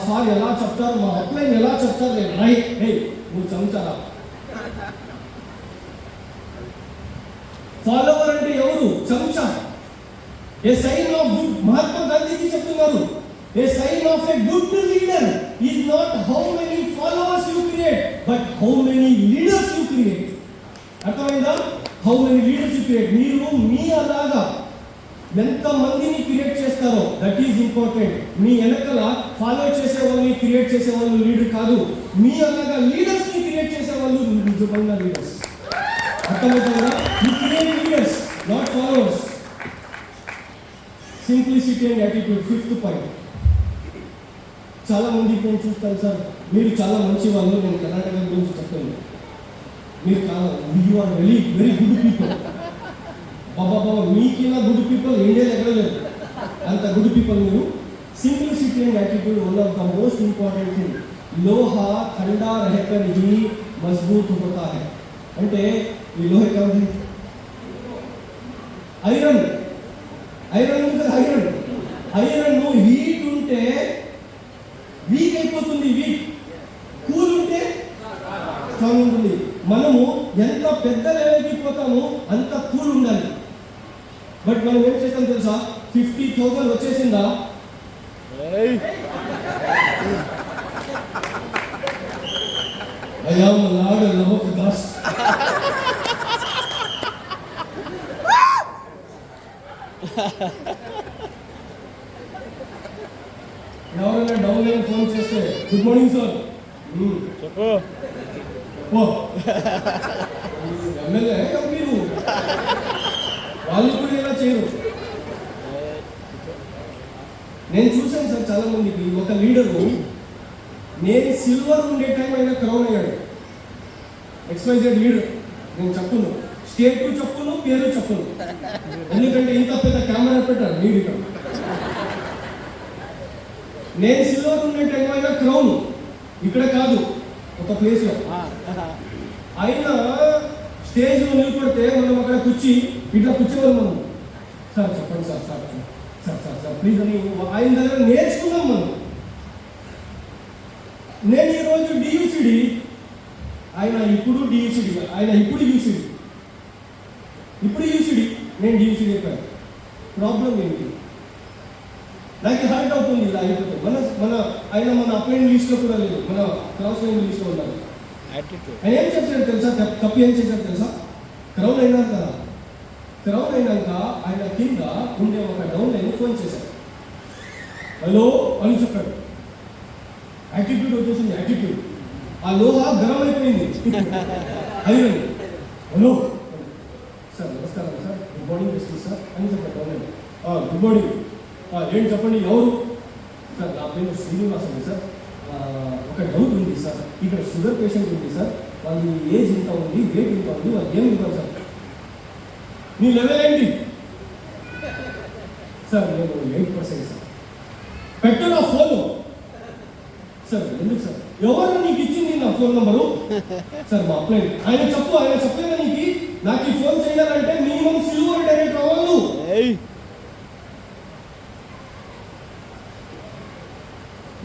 Sir ఎలా చెప్తారు, మా అప్లైన్ ఎలా చెప్తారు, నేను రైట్ నువ్వు చదువుతారా. ఫాలోవర్ అంటే ఎవరు? చంచా. A sign of good, Mahatma Gandhiji చెప్తున్నారు, a sign of a good leader is not how many followers you create but how many leaders you create. అర్థమైందా? How many leaders you create. మీరు మీ అలాగా ఎంత మందిని క్రియేట్ చేస్తారో దట్ ఈజ్ ఇంపార్టెంట్. మీ వెనకల follow చేసే వాళ్ళని క్రియేట్ చేసే వాళ్ళు లీడర్ కాదు, మీ అలాగా లీడర్స్ ని క్రియేట్ చేసే వాళ్ళు నిజమైన లీడర్స్. అర్థమవుతుందా? You create leaders not followers. Simplicity and attitude, fifth point. చాలా మంది నేను చూస్తాను, సార్ మీరు చాలా మంచి వాళ్ళు, నేను కర్ణాటక గురించి చెప్తాను, మీరు చాలా you are very very good people. బాబా మీకిలా గుడ్ పీపుల్ ఇండియాలో ఎక్కడలేదు, అంత గుడ్ పీపుల్ మీరు. Simplicity and attitude one of the most important thing. లోహా ठंडा रहकर ही मजबूत होता है. అంటే ఈ లోహ కాదు, ఐరన్. ఐరన్ కదా, ఐరన్. ఐరన్ హీట్ ఉంటే వీక్ అయిపోతుంది, వీక్. కూల్ ఉంటే స్ట్రాంగ్ ఉంటుంది. మనము ఎంత పెద్ద లెవెల్కి పోతామో అంత కూల్ ఉండాలి. బట్ మనం ఏం చేస్తాం తెలుసా? 50,000 వచ్చేసిందా, అయ్యా లాడు లవకు దాస్. ఎవరైనా డౌన్ లైన్ ఫోన్ చేస్తే గుడ్ మార్నింగ్ సార్ చెప్పు, ఎమ్మెల్యే మీరు, వాళ్ళు కూడా ఇలా చేయరు. నేను చూశాను సార్ చాలా మందికి, ఒక లీడరు నేను సిల్వర్ ఉండే టైం అయినా క్రౌన్ అయ్యాడు. XYZ లీడర్, నేను చెప్పును, స్టేట్ చెప్పును, పేరు చెప్పును, ఎందుకంటే ఇంత పెద్ద కెమెరా పెట్టారు లీడర్. నేను సిల్వర్ ఉండే టైం అయినా క్రౌన్, ఇక్కడ కాదు ఒక ప్లేస్లో. ఆయన స్టేజ్లో నిలబడితే మనం అక్కడ ఇట్లా కూర్చోవాలి మనం. సార్ చెప్పండి sir, sir sir sir sir please అని ఆయన దగ్గర నేర్చుకున్నాం మనం. నేను ఈరోజు డియూసిడి, ఆయన ఇప్పుడు డియూసిడి, ఆయన ఇప్పుడు యూసిడి, నేను డియూసిడి చెప్పాను. ప్రాబ్లం ఏంటి? నాకు హర్ట్ అవుతుంది ఇలా అయిపోతుంది. ఆయన మన అప్లైన్ లిస్ట్లో కూడా లేదు, మన క్రాస్ లైన్ లిస్ట్లో ఉన్నారు. ఆయన ఏం చేశాడు తెలుసా? తప్పు ఏం చేశాడు తెలుసా? క్రౌన్ అయినారు కదా, క్రౌన్ అయినాక ఆయన కింద ఉండే ఒక డౌన్ లైన్ ఫోన్ చేశాడు, హలో అని చెప్పాడు. యాటిట్యూడ్ వచ్చేసింది, యాటిట్యూడ్. ఆ లోహ గరం అయిపోయింది, ఐరన్. హలో సార్ నమస్కారం sir, good morning SP sir అని చెప్పాడు డౌన్ లైన్. గుడ్ మార్నింగ్, ఏంటి చెప్పండి, ఎవరు సార్? నా పేరు శ్రీనివాస్ అండి సార్, ఒక డౌట్ ఉంది సార్, ఇక్కడ షుగర్ పేషెంట్ ఉంది సార్, వాళ్ళు ఏజ్ ఇంత ఉంది, వెయిట్ ఇంత ఉంది, వాళ్ళు ఏమి ఇవ్వాలి సార్? నీ లెవెల్ ఏంటి సార్? నేను 8% సార్. పెట్టు నా ఫోన్ సార్. ఎందుకు సార్? ఎవరు నీకు ఇచ్చింది నా ఫోన్ నెంబరు? సార్ మా అప్లైన్. ఆయన చెప్పలేదా నీకు నాకు ఈ ఫోన్ చేయాలంటే మినిమం సిల్వర్ డైరెక్ట్ అవ్వాలి.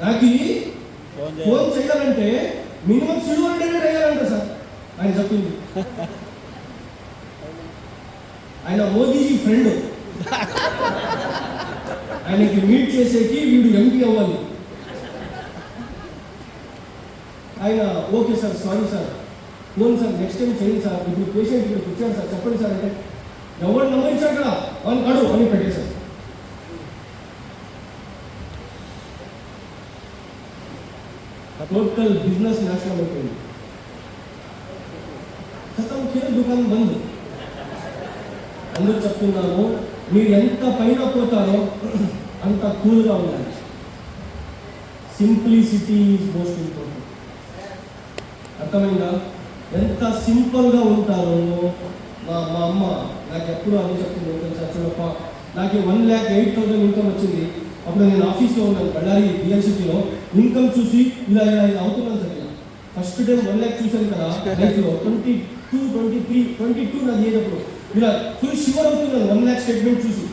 నాకు ఫోన్ చేయాలంటే మినిమం సిల్వర్ డైరెక్ట్ అయ్యాలంట సార్ ఆయన చెప్పింది. ఆయన మోదీజీ ఫ్రెండ్, ఆయనకి మీట్ చేసేకి వీడు ఎంపీ అవ్వాలి. ఆయన okay sir, sorry sir, phone sir next time చేయండి సార్, ఇప్పుడు పేషెంట్ ఇక్కడికి వచ్చాడు సార్, చెప్పండి సార్ అంటే ఎవరు నెంబర్ ఇచ్చాడు కదా వాళ్ళు కాడు అని పెట్టేశారు. టోటల్ బిజినెస్ నాశనం అయిపోయింది. ఖతం ఖేల్ దుకాణం బంద్. అందుకు చెప్తున్నాను, మీరు ఎంత పైన పోతారో అంత కూల్గా ఉండాలి. Simplicity is most important. అర్థమైందా? ఎంత సింపుల్గా ఉంటారో. మా అమ్మ నాకు ఎప్పుడు అదే చెప్తుంది, తెలుసా చూడప్ప, నాకు 1,08,000 ఇన్కమ్ వచ్చింది. అప్పుడు నేను ఆఫీస్లో ఉన్నాను బళ్ళారి బిఎల్సిటీలో. ఇన్కమ్ చూసి ఇలా అవుతున్నాను సార్. ఇలా ఫస్ట్ టైం 1 lakh చూశాను కదా లైఫ్లో. 22 నాకు ఏదప్పుడు ఇలా ఫుల్ షివర్ అవుతున్నాను 1 lakh స్టేట్మెంట్ చూసి.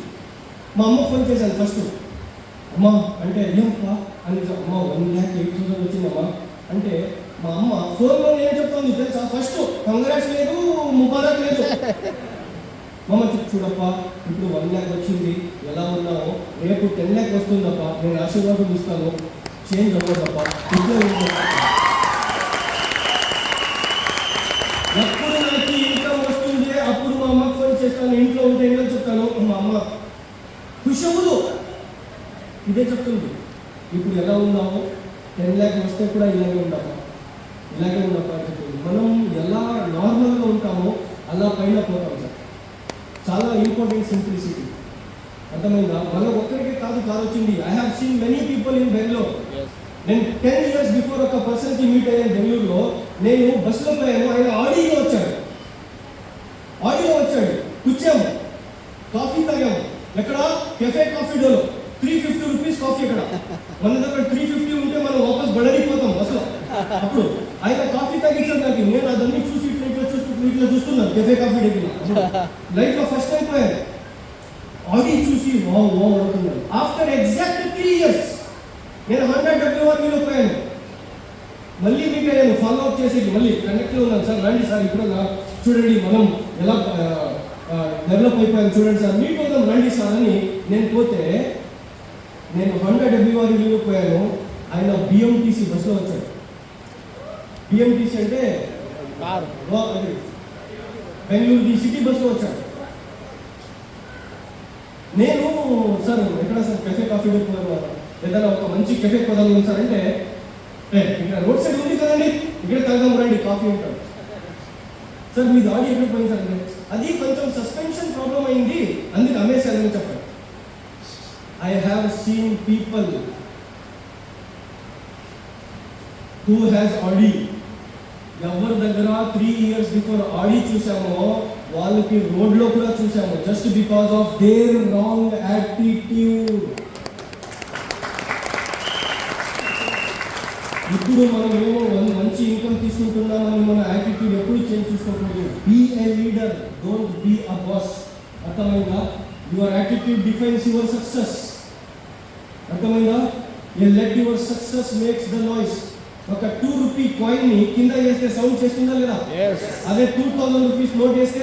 మా అమ్మ ఫోన్ చేశాను ఫస్ట్. అమ్మ అంటే ఏమప్పా అని అమ్మ 1,08,000 వచ్చిందమ్మా అంటే మా అమ్మ ఫోన్లో ఏం చెప్తుంది తెలుసా? ఫస్ట్ కంగ్రాట్స్ లేదు, ముబారక్ లేదు. మమ్మ చూడప్ప ఇప్పుడు 1 lakh వచ్చింది, ఎలా ఉన్నావు, రేపు 10 lakh వస్తుందప్ప, నేను ఆశీర్వాదం ఇస్తాను, చేంజ్ అవ్వదప్ప. ఇట్లా ఎప్పుడు నాకు ఇన్కమ్ వస్తుంది అప్పుడు మా అమ్మకి ఫోన్ చేస్తాను, ఇంట్లో ఉంటే ఏంటో చెప్తాను. మా అమ్మ ఖుషవులు ఇదే చెప్తుంది. ఇప్పుడు ఎలా ఉన్నాము, 10 lakh వస్తే కూడా ఇలాగే ఉండప్ప అని చెప్తుంది. మనం ఎలా నార్మల్గా ఉంటామో అలా పైన పోతాం సార్. చాలా ఇంపార్టెంట్ సింప్లిసిటీ, అర్థమైందా? మన ఒక్కరికి కాదు కార్ వచ్చింది. I have seen many people in Bengaluru. నేను 10 years బిఫోర్ ఒక పర్సన్కి మీట్ అయ్యాను బెంగళూరులో. నేను బస్సులో పోయాను, ఆయన ఆడిలో వచ్చాడు, కూర్చాము, కాఫీ తాగాము. ఎక్కడ? Cafe coffee Dolo. 350 rupees coffee. ఎక్కడ మన దగ్గర 350 ఉంటే మనం వాపస్ బడలిపోతాం బస్సులో. అప్పుడు ఆయన కాఫీ తాగించాడు నాకు. నేను అదన్నీ చూసి ఇట్లా చూస్తున్నాను కెఫే కాఫీ దగ్గర. లైఫ్లో ఫస్ట్ టైం పోయాను, ఆడి చూసి వావ్ అవుతున్నాను. ఆఫ్టర్ ఎగ్జాక్ట్ 3 years నేను 100 WRVలో పోయాను. మళ్ళీ మీకు నేను ఫాలో అప్ చేసేది, మళ్ళీ కనెక్ట్లో ఉన్నాను. సార్ రండి సార్, ఇప్పుడు చూడండి మనం ఎలా డెవలప్ అయిపోయాను చూడండి సార్, మీట్ అవుతాం రండి సార్ అని నేను పోతే, నేను 100 WRVలో పోయాను. ఆయన BMTC బస్సులో వచ్చాడు. BMTC అంటే బెంగళూరు సిటీ బస్సులో వచ్చాడు. నేను సార్ ఎక్కడ సార్ కెఫే కాఫీ ఏదైనా ఒక మంచి కెఫే పదాలు సార్ అంటే, ఇక్కడ రోడ్ సైడ్ ఉంది కదండి, ఇక్కడ తాగాం రండి కాఫీ ఉంటాడు. సార్ మీది ఆడి ఎక్కడ పోయింది సార్ అంటే, అది కొంచెం సస్పెన్షన్ ప్రాబ్లం అయింది అందుకు అమ్మేశారని చెప్పారు. I have seen people who has Audi. ఎవరి దగ్గర 3 years బిఫోర్ ఆడి చూసామో వాళ్ళకి రోడ్లో కూడా చూసాము, just because of their wrong attitude. ఇప్పుడు మనం ఏమో మంచి ఇన్కమ్ తీసుకుంటున్నామని మన యాటిట్యూడ్ ఎప్పుడు చేంజ్ చేసుకోకూడదు. Be a leader, don't be a boss. అర్థమైందా? Your attitude defines your success. అర్థమైందా? You let your success makes the noise. ఒక 2 రూపీ కాయిన్ ని కింద వేస్తే సౌండ్ చేస్తుందా లేదా? అదే 2000 రూపీస్ నోట్ వేస్తే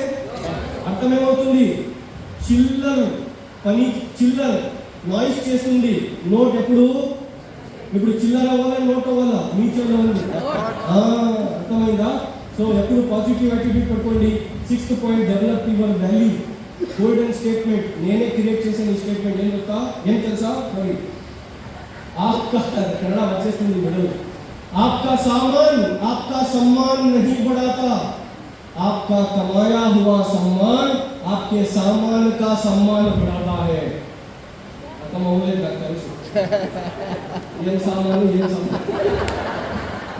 అర్థమేమవుతుంది? చిల్లర్ నాయిస్ చేస్తుంది. నోట్ ఎప్పుడు ఇప్పుడు చిల్లర అవ్వాలా నోట్ అవ్వాలా? మీ చేతిలో ఉంది. అర్థమైందా? సో ఎప్పుడు పాజిటివ్ యాటిట్యూడ్ పట్టుకోండి. 6th point, develop your value. Golden statement నేనే క్రియేట్ చేసిన ఈ స్టేట్మెంట్ ఏం తెలుసా? సారీ, आपका कन्नड़ వచ్చేస్తుంది బదులు. आपका सम्मान नहीं बढ़ाता, आपका कमाया हुआ सम्मान आपके सामान का सम्मान बढ़ाता है. అర్థమవులే నాకు తెలుసు. ఏం సామాను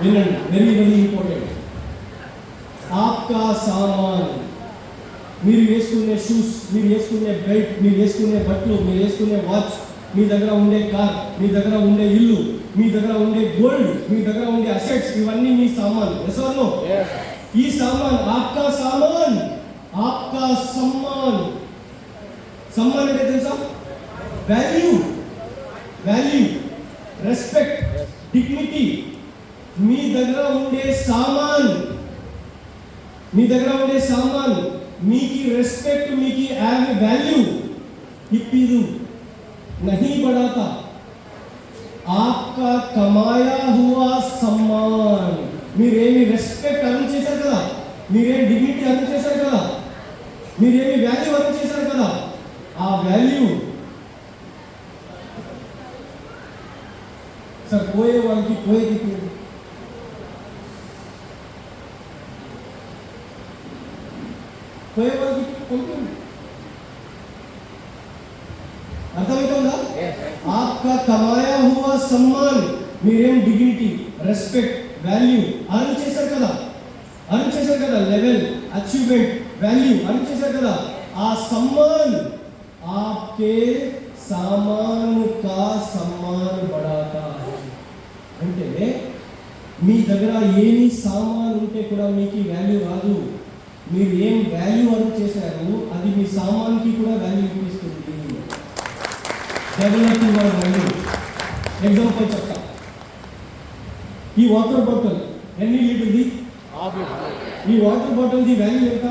వినండి, వెరీ ఇంపార్టెంట్. आपका सामान, మీరు వేసుకునే షూస్, మీరు వేసుకునే బెల్ట్, మీరు వేసుకునే బట్టలు, మీరు వేసుకునే వాచ్, మీ దగ్గర ఉండే కార్, మీ దగ్గర ఉండే ఇల్లు, మీ దగ్గర ఉండే గోల్డ్, మీ దగ్గర ఉండే అసెట్స్, ఇవన్నీ మీ సామాన్. ఎసర్నో? ఈ సామాన్ ఆప్కా సామాన్, ఆప్కా సమ్మాన్. సమ్మాన్ అంటే తెలుసా? Value, respect, dignity. మీ దగ్గర ఉండే సామాన్, మీకి రెస్పెక్ట్, మీకి వాల్యూ ఇప్పిదు, नहीं बढ़ाता. आपका कमाया हुआ सम्मान, మీరేమి రెస్పెక్ట్ అర్న్ చేశారు కదా, మీరేమి డిగ్నిటీ అర్న్ చేశారు కదా, మీరేమి వాల్యూ అర్న్ చేశారు కదా, ఆ వాల్యూ సార్ పోయే వాళ్ళకి పోయేది పంపండి. అర్థమవుతుందా? आपका कमाया हुआ सम्मान, మీరేం డిగ్నిటీ, రెస్పెక్ట్, వాల్యూ అర్న్ చేశారు కదా, లెవెల్, అచీవ్మెంట్, వాల్యూ అర్న్ చేశారు కదా, ఆ సమ్మాన్ आपके सामान का सम्मान बढ़ाता है. అంటే మీ దగ్గర ఏమి సామాన్ ఉంటే కూడా మీకు వాల్యూ రాదు. మీరు ఏం వాల్యూ అర్న్ చేశారు అది మీ సామాన్కి కూడా వాల్యూ ఇస్తుంది. Develop your value. ఎగ్జాంపుల్ చెప్తా. ఈ వాటర్ బాటిల్ ఎన్ని లీటర్ది? ఈ వాటర్ బాటిల్ ది వాల్యూ ఎంత?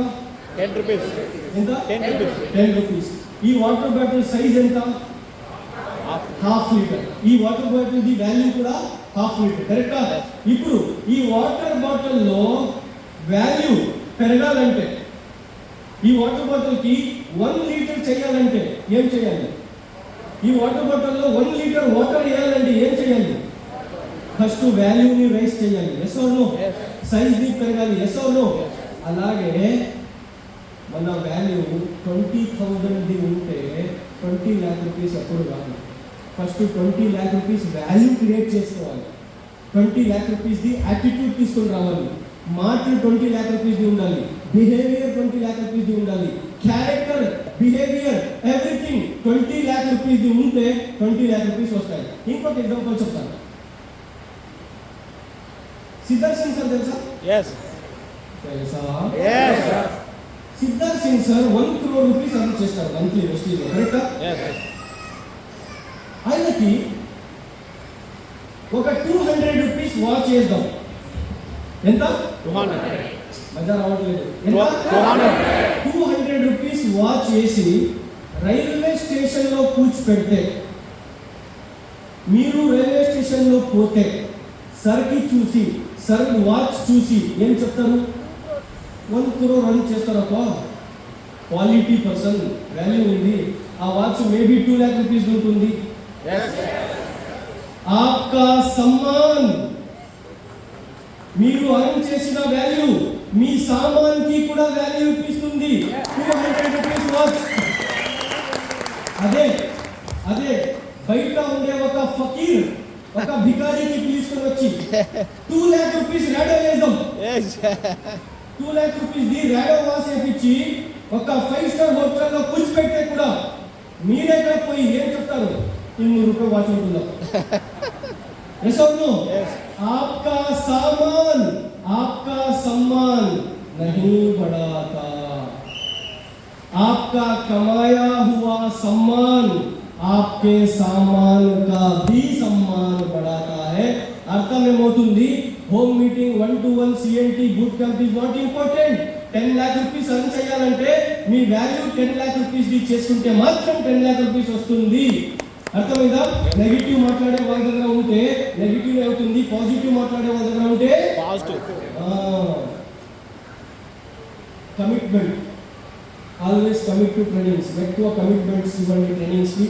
10 rupees. ఎంత? 10 rupees. 10 రూపీస్. ఈ వాటర్ బాటిల్ సైజ్ ఎంత? Half litre. ఈ వాటర్ బాటిల్ ది వాల్యూ కూడా హాఫ్ లీటర్. కరెక్టా? ఇప్పుడు ఈ వాటర్ బాటిల్లో వాల్యూ పెరగాలంటే, ఈ వాటర్ బాటిల్కి 1 లీటర్ చేయాలంటే ఏం చేయాలి? ఈ వాటర్ బాటిల్లో 1 లీటర్ వాటర్ వేయాలంటే ఏం చేయాలి? ఫస్ట్ వాల్యూని రైస్ చేయాలి. Yes or no? సైజ్ ని పెరగాలి. Yes or no? అలాగే మన వాల్యూ 20,000 ఉంటే 20 lakh రూపీస్ ఎప్పుడు రాదు. First 20 lakh rupees value create చేసుకోవాలి. 20 lakh రూపీస్ది యాటిట్యూడ్ తీసుకొని రావాలి. మాటలు 20 lakh రూపీస్ది ఉండాలి. బిహేవియర్ 20 lakh రూపీస్ది ఉండాలి. క్యారెక్టర్, బిహేవియర్, ఎవ్రీథింగ్ 20 lakh రూపీస్ది ఉంటే 20 lakh రూపీస్ వస్తాయి. ఇంకొక ఎగ్జాంపుల్ చెప్తాను. సిద్ధార్థ్ సింగ్ సార్ తెలుసా? Yes. తెలుసా? Yes. Siddharth Singh sir 1 crore rupees earn చేస్తారు మంత్లీ వెస్టీజ్లో. కరెక్టా? Yes. ఆయనకి ఒక 200 రూపీస్ వాచ్ చేద్దాం. ఎంత? 200. మజా రావట్లేదు. 200 రూపీస్ వాచ్ చేసి రైల్వే స్టేషన్లో కూర్చోపెడితే, మీరు రైల్వే స్టేషన్లో పోతే సర్కి చూసి, సర్ వాచ్ చూసి ఏం చెప్తారు? 1 crore రన్ చేస్తారప్ప, క్వాలిటీ పర్సన్, వాల్యూ ఉంది. ఆ వాచ్ మేబీ 2 lakh రూపీస్ ఉంటుంది. Yes. ఆప్కా సమ్మాన్, మీరు అర్న్ చేసిన వాల్యూ మీ సామాన్కి కూడా వాల్యూ ఇస్తుంది. 200 రూపీస్ వాచ్. అదే అదే బయట ఉండే ఒక ఫకీర్, ఒక భికారికి తీసుకొని వచ్చి 2 lakh రూపీస్ రాడో వేద్దాం. Yes. 2 lakh rupees the Rado watch వేపించి ఒక 5 star హోటల్లో కూర్చోపెట్టే కూడా మీరే పోయి ఏం చెప్తారు? 200 రూపాయలు వాచ్ ఉంటుందా? Yes or no? Yes. आपका सामान, आपका सम्मान नहीं बढ़ाता. आपका कमाया हुआ सम्मान आपके सामान का भी सम्मान बढ़ाता है. అర్థం ఏమవుతుంది? Home meeting 1-to-1 CNT boot camp is not important. 10 lakh rupees earn చేయాలంటే మీ వాల్యూ 10 lakh రూపీస్ చేసుకుంటే మాత్రం 10 lakh రూపీస్ వస్తుంది. అర్థమైందా? నెగిటివ్ మాట్లాడే వాళ్ళ దగ్గర ఉంటే నెగిటివ్ అవుతుంది, పాజిటివ్ మాట్లాడే వాళ్ళ దగ్గర ఉంటే Positive. Commitment. Always commit to trainings. ఎక్కువ కమిట్మెంట్స్ ఇవ్వండి ట్రైనింగ్స్కి.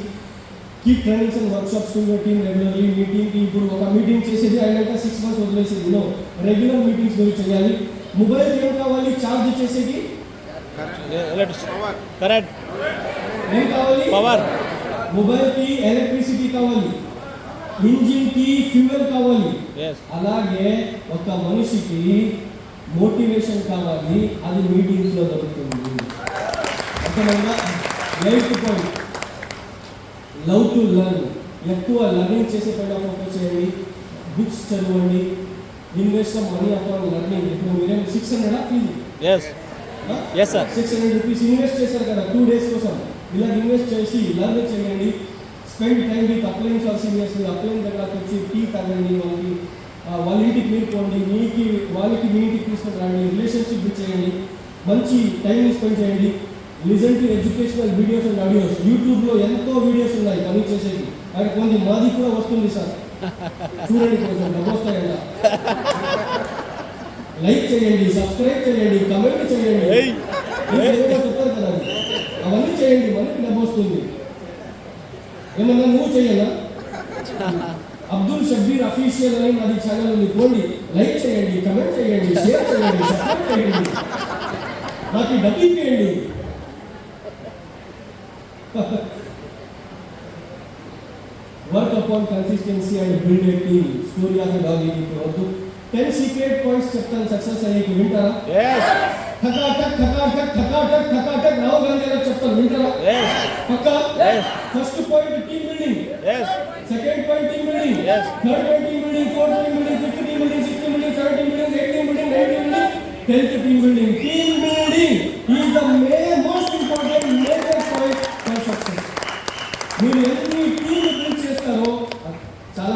Keep trainings and workshops to your team regularly. మీటింగ్కి ఇప్పుడు ఒక మీటింగ్ చేసేది అయినాక 6 months వదిలేసేది. నో, రెగ్యులర్ మీటింగ్స్ మీరు చేయాలి. మొబైల్ ఏం కావాలి ఛార్జ్ చేసేది? Correct. ఏం కావాలి? Power. మొబైల్కి ఎలక్ట్రిసిటీ కావాలి, ఇంజిన్కి ఫ్యూయల్ కావాలి. Yes. అలాగే ఒక మనిషికి మోటివేషన్ కావాలి, అది మీటింగ్స్లో దొరుకుతుంది. అర్థమైందా? 8th point, love to learn. ఎక్కువ లర్నింగ్ చేసే పైన ఫోకస్ చేయండి. బుక్స్ చదవండి. Invest money upon learning. ఇప్పుడు మీరేం 600 fee? Yes. Yes sir. 600 rupees invest చేశారు కదా 2 days కోసం. ఇలా ఇన్వెస్ట్ చేసి లర్న్ చేయండి. Spend time with uplines or seniors. Upline దగ్గరకు వచ్చి టీ తాగండి, వాళ్ళ ఇంటికి మీరు పోండి, వాళ్ళకి మీ ఇంటికి తీసుకొని రండి. రిలేషన్షిప్ బిల్డ్ చేయండి. మంచి టైం స్పెండ్ చేయండి. Listen to educational videos and audios. యూట్యూబ్లో ఎంతో వీడియోస్ ఉన్నాయి పని చేసేది. అది కొన్ని మాది కూడా వస్తుంది సార్, చూడండి, కొంచెం డబ్బు వస్తాయంట. లైక్ చేయండి, సబ్స్క్రైబ్ చేయండి, కమెంట్ చేయండి. చెప్తారు కదా, అవన్నీ చేయండి, మనకి డబ్బు వస్తుంది. ఏమన్నా నువ్వు చేయనా? అబ్దుల్ షబ్బీర్ అఫీషియల్ అని మాది ఛానల్ ఉంది, పోండి, లైక్ చేయండి, కమెంట్ చేయండి, షేర్ చేయండి, సబ్స్క్రైబ్ చేయండి, నాకు డబ్బు ఇవ్వండి. Work upon consistency and build a team. Story of a dog ఇది వద్దు. 10 సీక్రెట్ పాయింట్స్ చెప్తాను సక్సెస్ అయ్యేకి, వింటారా? ఠకాఠక్ ఠకాఠక్ ఠకాఠక్ ఠకాఠక్ రాహుల్ గాంధీ గారు చెప్తాను, వింటారా? పక్కా? First point team building, second point team building, third point team building, fourth team building, fifth team building, sixth team building, seventh team building, eighth team building, ninth team building, 10th team building. Team building is the most important major point for success. మీరు ఎన్ని team build చేస్తారో, చాలా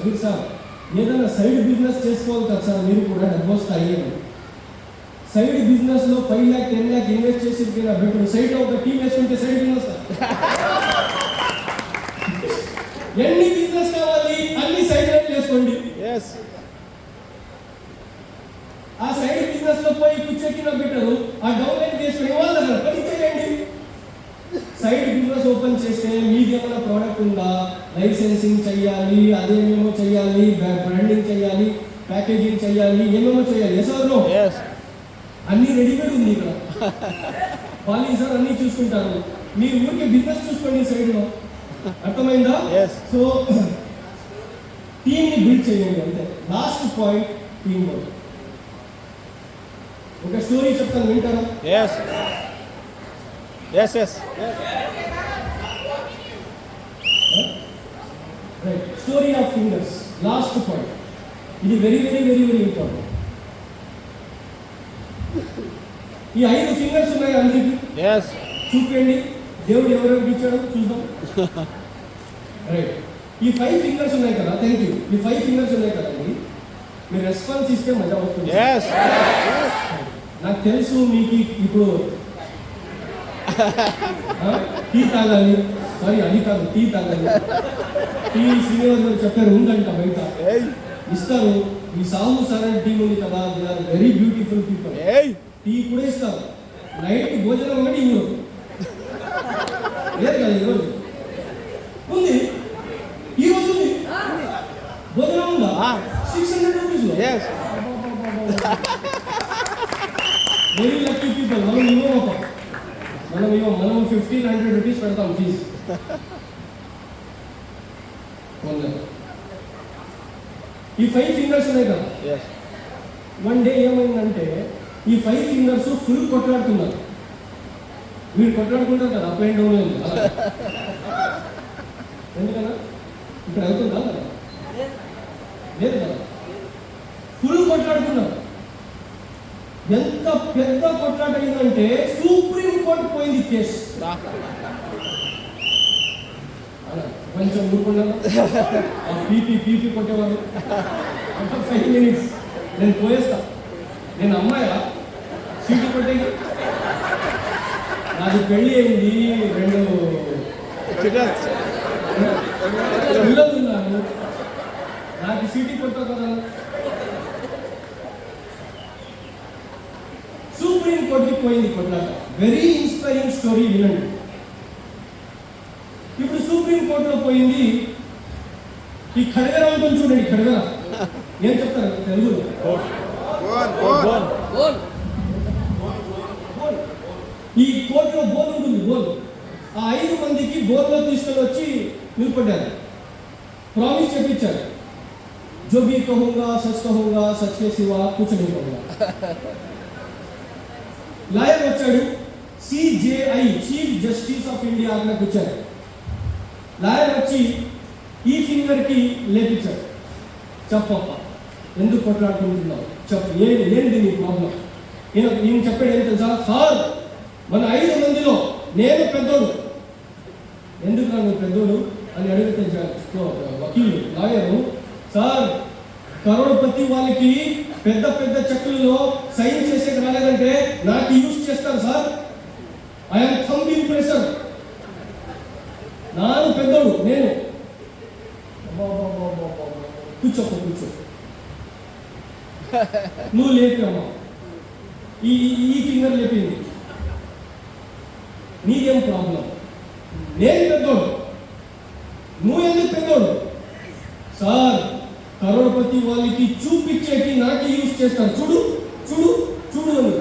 Shabbir sir ఏదైనా side business చేసుకోవాలి కదా sir, మీరు కూడా డబ్బు వస్తాయి. సైడ్ బిజినెస్ లో 5 lakh 10 lakh ఇన్వెస్ట్ చేసి బెటర్ సైడ్ లో ఒక టీం వేసుకుంటే సైడ్ బిజినెస్ ఎన్ని బిజినెస్ కావాలి అన్ని సైడ్ లైన్ చేసుకోండి. Yes. ఆ సైడ్ బిజినెస్ లో పోయి కూర్చోకిన బెటర్ ఆ డౌన్ లైన్ చేసుకుని వాళ్ళ దగ్గర పని చేయండి. సైడ్ బిజినెస్ ఓపెన్ చేస్తే మీది ఏమైనా ప్రోడక్ట్ ఉందా, లైసెన్సింగ్ చేయాలి, అదేమేమో చేయాలి, బ్రాండింగ్ చేయాలి, ప్యాకేజింగ్ చేయాలి, ఏమేమో చేయాలి. ఎసర్లో Yes. అన్ని రెడీమేడ్ ఉంది ఇక్కడ. వాళ్ళు సార్ అన్ని చూసుకుంటారు, మీరు ఊరికే బిజినెస్ చూసుకోండి సైడ్ లో. అర్థమైందా? Yes. సో టీమ్ ని బిల్డ్ చేయండి అంతే. Last point team work. ఒక స్టోరీ చెప్తాను, వింటారా? Yes. Yes, yes. Right, story of fingers. Last point, ఇది very very very very important. ఈ 5 ఫింగర్స్ ఉన్నాయి అందరికి. Yes. చూపండి, దేవుడు ఎవరెవరికి ఇచ్చాడో చూద్దాం. రైట్, ఈ 5 ఫింగర్స్ ఉన్నాయి కదా. Thank you. ఈ 5 ఫింగర్స్ ఉన్నాయి కదండి, మీరు రెస్పాన్స్ ఇస్తే మజా వస్తుంది. Yes. నాకు తెలుసు మీకు ఇప్పుడు టీ తాగాలి, సారీ అది కాదు, టీ తాగాలి. టీ శ్రీనివాస్ గారు చెప్పారు ఉందంట బయట, Hey. ఇస్తారు. ఈ సాహు సరైన టీం ఉంది కదా, they are very beautiful people. Hey. Tea కూడా ఇస్తారు. నైట్ భోజనం ఒకటి ఇవ్వరు. లేదు కదా, ఈరోజు ఉంది, ఈరోజు ఉంది భోజనం ఉందా? Ah. 600 rupees. Yes. Very lucky people. మనం మనం 1500 రూపీస్ పెడతాం ఫీజు. ఈ 5 ఫింగర్స్ ఉన్నాయి కదా. Yes. వన్ డే ఏమైందంటే ఈ 5 ఫింగర్స్ ఫుల్ కొట్లాడుతున్నారు. మీరు కొట్లాడుకుంటారు కదా అప్ అండ్ డౌన్ లేదు ఎందుకన్నా, ఇక్కడ అవుతుందా కదా? లేదు కదా, ఫుల్ కొట్లాడుతున్నారు. ఎంత పెద్ద కొట్లాట అయిందంటే సుప్రీం కోర్టు పోయింది కేసు. కొంచెం ఊరుకున్నాను. పీపీ కొట్టేవాళ్ళు 5 minutes నేను పోయేస్తా. నేను అమ్మాయా సీటు కొట్టే? నాది పెళ్ళి అయింది, 2 పిల్లలు ఉన్నారు, నాకు సీటు కొట్టా కదా. సుప్రీం కోర్టుకి పోయింది కొట్లాట. వెరీ ఇన్స్పైరింగ్ స్టోరీ, వినండి. ఇప్పుడు సుప్రీం కోర్టులో పోయింది. ఈ ఖడ్గర ఉంటుంది చూడండి, ఖడ్గర ఏం చెప్తారు తెలుగులో? ఈ కోర్టులో బోల్ ఉంటుంది, బోల్. ఆ 5 మందికి బోల్లో తీసుకొని వచ్చి నిలబడ్డారు. ప్రామిస్ చెప్పించారు, जो भी कहूंगा सच के सिवा कुछ नहीं कहूंगा. లాయర్ వచ్చాడు, CJI chief justice of India అక్కడ కూర్చారు. లాయర్ వచ్చి ఈ ఫింగర్ కి లేపించాడు. చెప్పప్ప, ఎందుకు కొట్లాడుకుంటున్నావు చెప్పు, ఏంటి నీ ప్రాబ్లం? ఈయన చెప్పాడు ఏం తెలుసా? సార్, మన 5 మందిలో నేను పెద్దోడు. ఎందుకు నన్ను పెద్దోడు అని అడిగితే వకీలు లాయరు, సార్ కరోడ్పతి వాళ్ళకి పెద్ద పెద్ద చెక్కులలో సైన్ చేసే రాలేదంటే నాకు యూజ్ చేస్తారు సార్. I'm thumb ఇంప్రెసర్. నాను పెద్దోడు నేను. కూర్చో నువ్వు లేపమ్మా. ఈ ఫింగర్ లేపింది, నీకేం ప్రాబ్లం? నేను పెద్దోడు, నువ్వు ఎందుకు పెద్దోడు? సార్, కరోడ్పతి వాళ్ళకి చూపించేకి నాకు యూజ్ చేస్తారు, చూడు చూడు చూడు అని.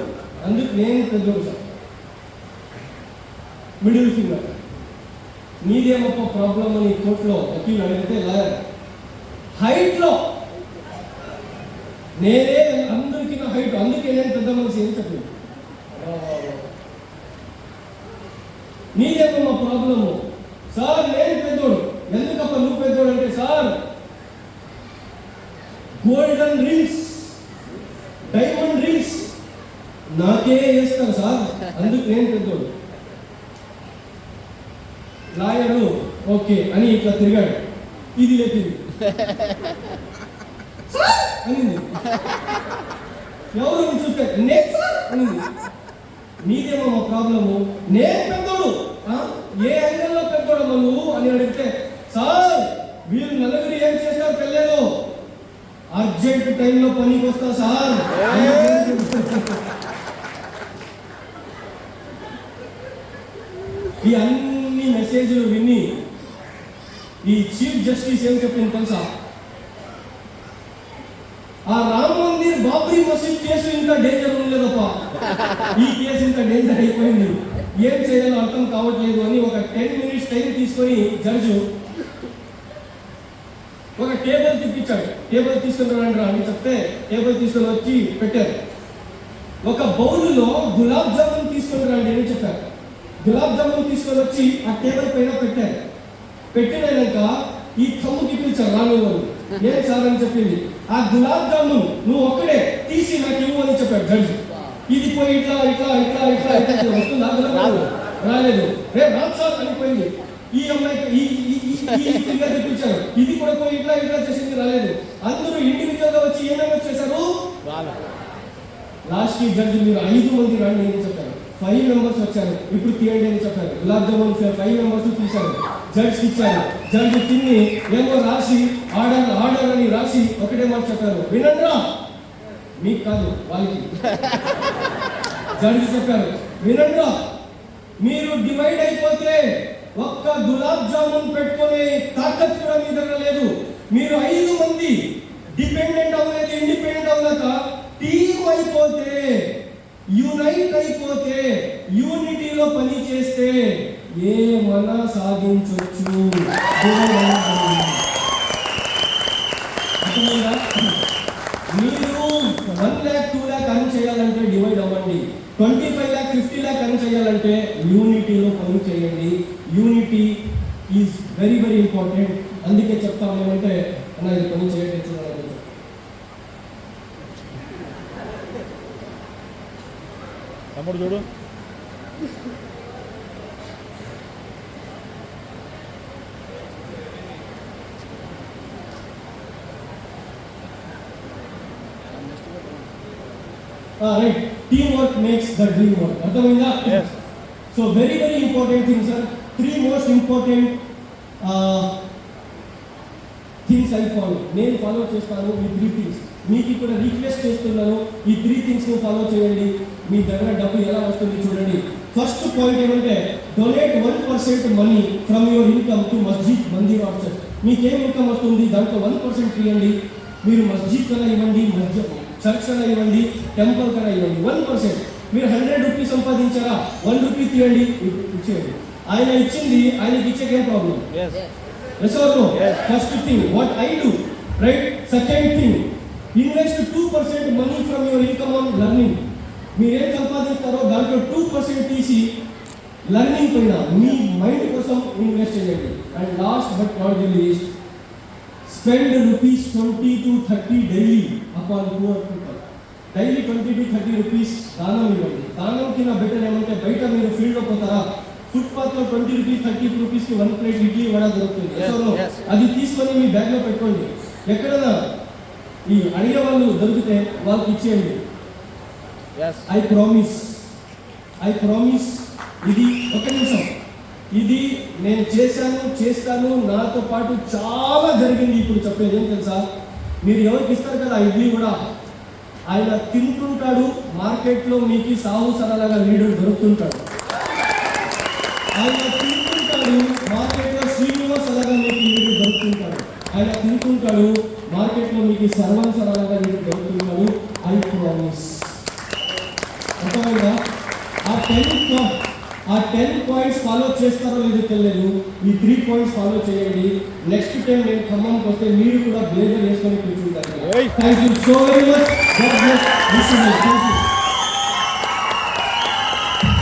అందుకు నేను పెద్దోడు సార్. Middle finger. మీదేమప్ప ప్రాబ్లం అని కోర్టులో వకీలు అడిగితే లాయర్, హైట్లో నేనే అందరికీ నా హైట్, అందుకే నేను పెద్ద మనిషి ఏం చెప్పింది. నీదేమో ప్రాబ్లము? సార్ నేను పెద్దోడు. ఎందుకప్ప నువ్వు పెద్దోడు అంటే, sir golden rings, diamond rings నాకే వేస్తారు సార్, అందుకు నేను పెద్దోడు. లాయరు ఓకే అని ఇట్లా తిరిగాడు. ఇది లేపింది. సార్ అనింది. ఎవరు చూస్తే నేను సార్ అనింది. నీదేమో మా ప్రాబ్లము, నేను పెద్దోడు, ఏ యాంగిల్లో పెద్దోడమ్మా నువ్వు అని అడిగితే, సార్ వీళ్ళు నలుగురు ఏం చేశారు తెలియదు, అర్జెంట్ టైంలో పనికి వస్తా సార్. ఈ అన్ని మెసేజ్లు విని ఈ చీఫ్ జస్టిస్ ఏం చెప్పింది తెలుసా? ఆ రామ్ మందిర్ బాబ్రీ మసీద్ కేసు ఇంకా డేంజర్ ఉండలేదప్ప, ఈ కేసు ఇంకా డేంజర్ అయిపోయింది, ఏం చేయాలో అర్థం కావట్లేదు అని ఒక 10 minutes టైం తీసుకొని జడ్జు ఒక టేబుల్ తిప్పించాడు. టేబుల్ తీసుకుని రండి అని చెప్తే టేబుల్ తీసుకొని వచ్చి పెట్టారు. ఒక బౌల్లో గులాబ్ జామున్ తీసుకొని రండి అని చెప్పారు. గులాబ్ జామున్ తీసుకొని వచ్చి ఆ టేబుల్ పైన పెట్టారు. పెట్టినాక ఈ తమ్ముకి పిలిచారు రాను వాళ్ళు. ఏం సార్ అని చెప్పింది, ఆ గులాబ్ జామున్ నువ్వు ఒక్కడే తీసి నాకు ఇవ్వు అని చెప్పాడు జడ్జి. ఇది పోయి ఇట్లా ఇట్లా ఇట్లా ఇట్లా ఇట్లా వస్తుందా? రాలేదు. రే రాదు సార్ అనిపోయింది. ఈ అమ్మాయికి ఈ ఫింగర్ తెప్పించారు, ఇది కూడా పోయి ఇట్లా ఇట్లా చేసింది, రాలేదు. అందరూ ఇండివిజువల్ గా వచ్చి ఏమేమి చేశారు? లాస్ట్ కి జడ్జి మీరు 5 మంది రండి అని చెప్పారు. 5 members వచ్చారు, ఇప్పుడు తీయండి అని చెప్పారు. గులాబ్ జామున్ 5 members తీశారు, జడ్జికి ఇచ్చారు. జడ్జి తిని ఏమో రాసి ఆర్డర్ అని రాసి ఒకటే మాట చెప్పారు, వినండ్రా, మీకు కాదు వాళ్ళకి. జడ్జి చెప్పారు, వినండ్రా, మీరు డివైడ్ అయిపోతే ఒక్క గులాబ్ జామున్ పెట్టుకునే తాకత్ కూడా మీ దగ్గర లేదు. మీరు 5 మంది డిపెండెంట్ అవ్వలేదు, ఇండిపెండెంట్ అవ్వలేక టీమ్ అయిపోతే, యునైట్ అయిపోతే, యూనిటీలో పని చేస్తే ఏమన్నా సాధించవచ్చు. మీరు 1 lakh 2 lakh అర్న్ చేయాలంటే డివైడ్ అవ్వండి. 25 lakh 50 lakh అర్న్ చేయాలంటే యూనిటీలో పని చేయండి. Unity is very very important. అందుకే చెప్తాం ఏమంటే అన్న ఇది పని చేయండి చూడాలి. తమ్ముడు చూడు, right, team work makes the dream work. అర్థమైందా? So very very important things sir. 3 most important things I follow. నేను ఫాలో చేస్తాను ఈ 3 things. మీకు ఇక్కడ రిక్వెస్ట్ చేస్తున్నాను, ఈ 3 things ఫాలో చేయండి. మీ దగ్గర డబ్బు ఎలా వస్తుంది చూడండి. ఫస్ట్ పాయింట్ ఏమంటే donate 1% money from your income to masjid, mandir or church. మీకేం ఇన్కమ్ వస్తుంది దాంట్లో 1% తీయండి. మీరు మస్జిద్ కన్నా ఇవ్వండి, చర్చ్ కన్నా ఇవ్వండి, టెంపుల్ కన్నా ఇవ్వండి. 1%. మీరు 100 రూపీస్ సంపాదించారా, 1 రూపీ తీయండి, ఇచ్చేయండి. ఆయన ఇచ్చింది ఆయనకి ఇచ్చేకి ఏం problem? Yes or no? First thing what I do, right? Second thing, invest 2% money from your income on learning. మీరు ఏం సంపాదిస్తారో దాంట్లో 2% తీసి లెర్నింగ్ పైన మీ మైండ్ కోసం ఇన్వెస్ట్ చేయండి. And last but not the least, spend rupees 20 to 30 daily upon poor people. Daily 20 to 30 rupees దానం ఇవ్వండి. దానం కింద బెటర్ ఏమంటే బయట మీరు ఫీల్డ్లో పోతారా, ఫుట్పాత్ లో 20 రూపీస్ 30 రూపీస్కి 1 ప్లేట్ ఇడ్లీ వడ దొరుకుతుంది. అది తీసుకొని మీ బ్యాగ్ లో పెట్టుకోండి. ఎక్కడైనా ఈ అడిగే వాళ్ళు దొరికితే వాళ్ళకి ఇచ్చేయండి. ఐ ప్రామిస్ ఇది ఒక నిమిషం, ఇది నేను చేస్తాను, నాతో పాటు చాలా జరిగింది. ఇప్పుడు చెప్పేది ఏం తెలుసా, మీరు ఎవరికి ఇస్తారు కదా ఇడ్లీ కూడా, ఆయన తింటుంటాడు, మార్కెట్లో మీకు సాహు సరళగా లీడర్ దొరుకుతుంటాడు. ఆయన తింటుంటాడు, మార్కెట్లో శ్రీనివాస్ అలాగా మీకు లీడర్ దొరుకుతుంటాడు. ఆయన తింటుంటాడు, మార్కెట్లో మీకు సర్వన్ సరళగా లీడర్ దొరుకుతుంటాడు. I promise. అర్థమైందా? ఆ 10 పాయింట్స్ ఫాలో చేస్తారో లేదో తెలియదు, ఈ 3 పాయింట్స్ ఫాలో చేయండి. నెక్స్ట్ టైం నేను ఖమ్మంకి వస్తే మీరు కూడా బ్లేజర్ వేసుకొని కూర్చుంటారు. Thank you so very much.